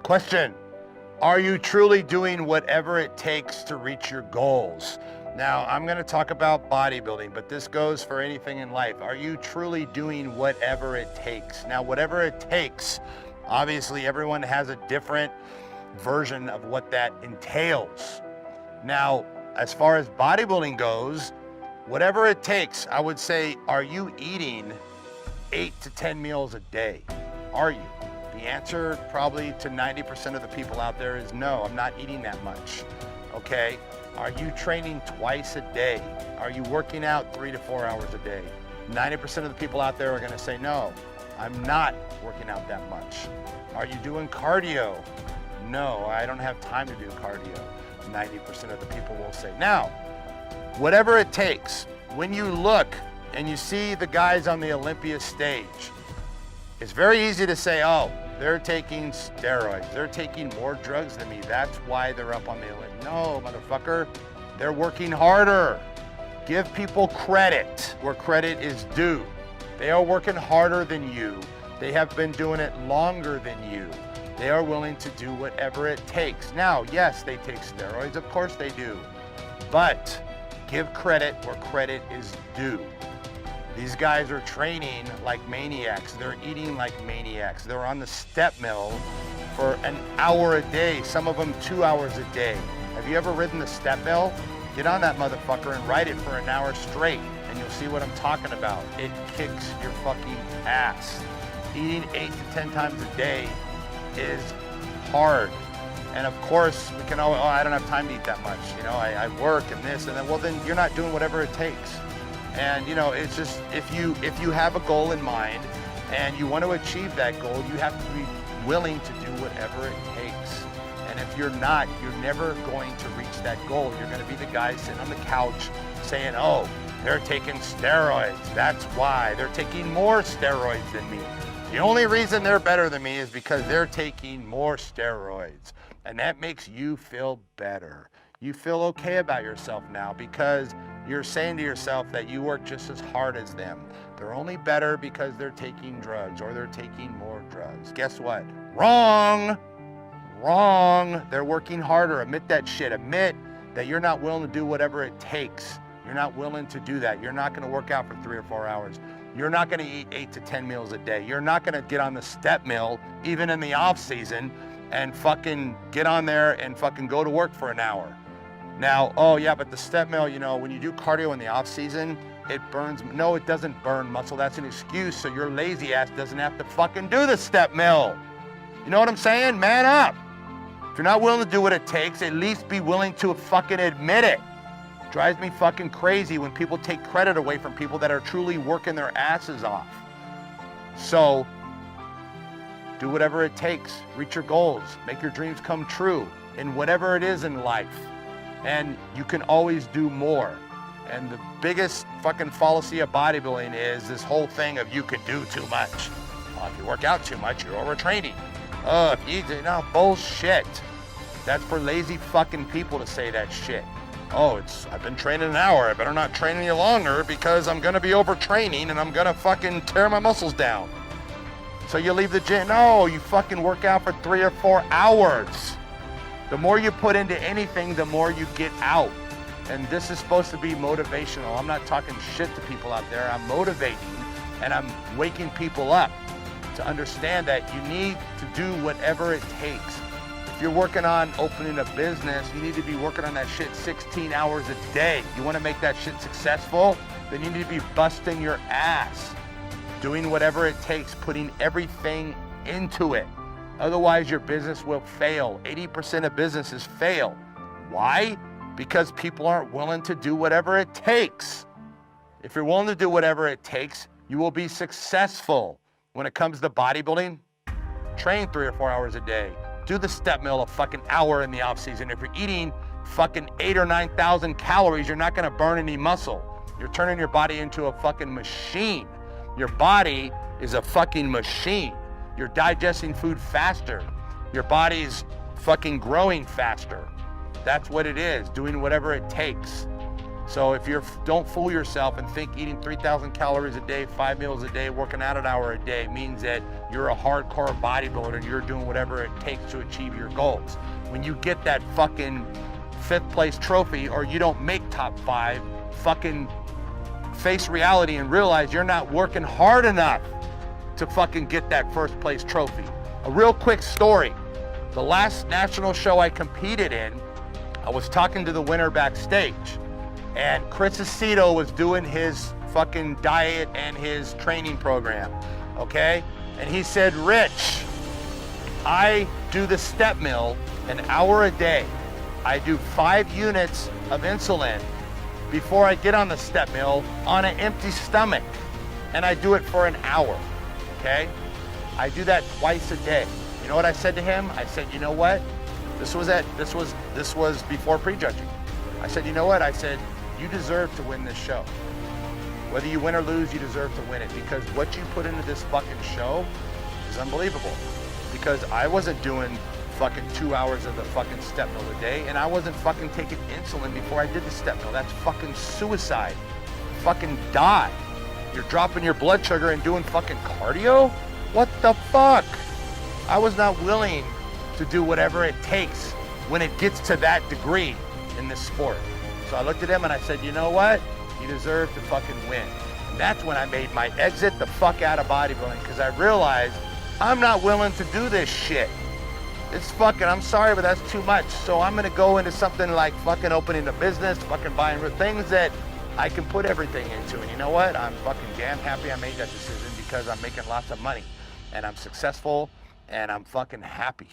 Question, are you truly doing whatever it takes to reach your goals? Now, I'm gonna talk about bodybuilding, but this goes for anything in life. Are you truly doing whatever it takes? Now, whatever it takes, obviously everyone has a different version of what that entails. Now, as far as bodybuilding goes, whatever it takes, I would say, are you eating 8 to 10 meals a day? Are you? The answer probably to 90% of the people out there is no, I'm not eating that much, okay? Are you training twice a day? Are you working out 3 to 4 hours a day? 90% of the people out there are gonna say no, I'm not working out that much. Are you doing cardio? No, I don't have time to do cardio. 90% of the people will say. Now, whatever it takes, when you look and you see the guys on the Olympia stage, it's very easy to say, oh, they're taking steroids, they're taking more drugs than me, that's why they're up on the Olympia. No, motherfucker, they're working harder. Give people credit where credit is due. They are working harder than you. They have been doing it longer than you. They are willing to do whatever it takes. Now, yes, they take steroids, of course they do, but give credit where credit is due. These guys are training like maniacs. They're eating like maniacs. They're on the step mill for an hour a day, some of them 2 hours a day. Have you ever ridden the step mill? Get on that motherfucker and ride it for an hour straight, and you'll see what I'm talking about. It kicks your fucking ass. Eating 8 to 10 times a day is hard. And of course, we can always, oh, I don't have time to eat that much. You know, I work and this and then, well, then you're not doing whatever it takes. And you know, it's just, if you have a goal in mind and you want to achieve that goal, you have to be willing to do whatever it takes. And if you're not, you're never going to reach that goal. You're going to be the guy sitting on the couch saying, oh, they're taking steroids. That's why. They're taking more steroids than me. The only reason they're better than me is because they're taking more steroids. And that makes you feel better. You feel okay about yourself now because you're saying to yourself that you work just as hard as them. They're only better because they're taking drugs or they're taking more drugs. Guess what? Wrong. Wrong. They're working harder. Admit that shit. Admit that you're not willing to do whatever it takes. You're not willing to do that. You're not going to work out for 3 or 4 hours. You're not going to eat 8 to 10 meals a day. You're not going to get on the step mill, even in the off season, and fucking get on there and fucking go to work for an hour. Now, oh yeah, but the step mill, you know, when you do cardio in the off season, it burns. No, it doesn't burn muscle. That's an excuse so your lazy ass doesn't have to fucking do the step mill. You know what I'm saying? Man up. If you're not willing to do what it takes, at least be willing to fucking admit it. Drives me fucking crazy when people take credit away from people that are truly working their asses off. So, do whatever it takes. Reach your goals. Make your dreams come true in whatever it is in life. And you can always do more. And the biggest fucking fallacy of bodybuilding is this whole thing of you can do too much. Well, if you work out too much, you're overtraining. Oh, if you do, no, bullshit. That's for lazy fucking people to say that shit. Oh, I've been training an hour, I better not train any longer because I'm gonna be overtraining and I'm gonna fucking tear my muscles down. So you leave the gym, no, you fucking work out for 3 or 4 hours. The more you put into anything, the more you get out. And this is supposed to be motivational. I'm not talking shit to people out there. I'm motivating and I'm waking people up to understand that you need to do whatever it takes. If you're working on opening a business, you need to be working on that shit 16 hours a day. You want to make that shit successful? Then you need to be busting your ass, doing whatever it takes, putting everything into it. Otherwise, your business will fail. 80% of businesses fail. Why? Because people aren't willing to do whatever it takes. If you're willing to do whatever it takes, you will be successful. When it comes to bodybuilding, train 3 or 4 hours a day. Do the step mill a fucking hour in the off season. If you're eating fucking 8,000 or 9,000 calories, you're not gonna burn any muscle. You're turning your body into a fucking machine. Your body is a fucking machine. You're digesting food faster. Your body's fucking growing faster. That's what it is, doing whatever it takes. So if you're, don't fool yourself and think eating 3,000 calories a day, 5 meals a day, working out an hour a day means that you're a hardcore bodybuilder and you're doing whatever it takes to achieve your goals. When you get that fucking 5th place trophy or you don't make top 5, fucking face reality and realize you're not working hard enough to fucking get that 1st place trophy. A real quick story. The last national show I competed in, I was talking to the winner backstage, and Chris Aceto was doing his fucking diet and his training program, okay? And he said, Rich, I do the step mill an hour a day. I do 5 units of insulin before I get on the step mill on an empty stomach, and I do it for an hour, okay? I do that twice a day. You know what I said to him? I said, you know what? This was before prejudging. I said, you know what? I said, you deserve to win this show. Whether you win or lose, you deserve to win it, because what you put into this fucking show is unbelievable. Because I wasn't doing fucking 2 hours of the fucking step mill a day, and I wasn't fucking taking insulin before I did the step mill. That's fucking suicide. Fucking die. You're dropping your blood sugar and doing fucking cardio? What the fuck? I was not willing to do whatever it takes when it gets to that degree in this sport. So I looked at him and I said, you know what? You deserve to fucking win. And that's when I made my exit the fuck out of bodybuilding, because I realized I'm not willing to do this shit. It's fucking, I'm sorry, but that's too much. So I'm gonna go into something like fucking opening a business, fucking buying things that I can put everything into. And you know what? I'm fucking damn happy I made that decision, because I'm making lots of money and I'm successful and I'm fucking happy.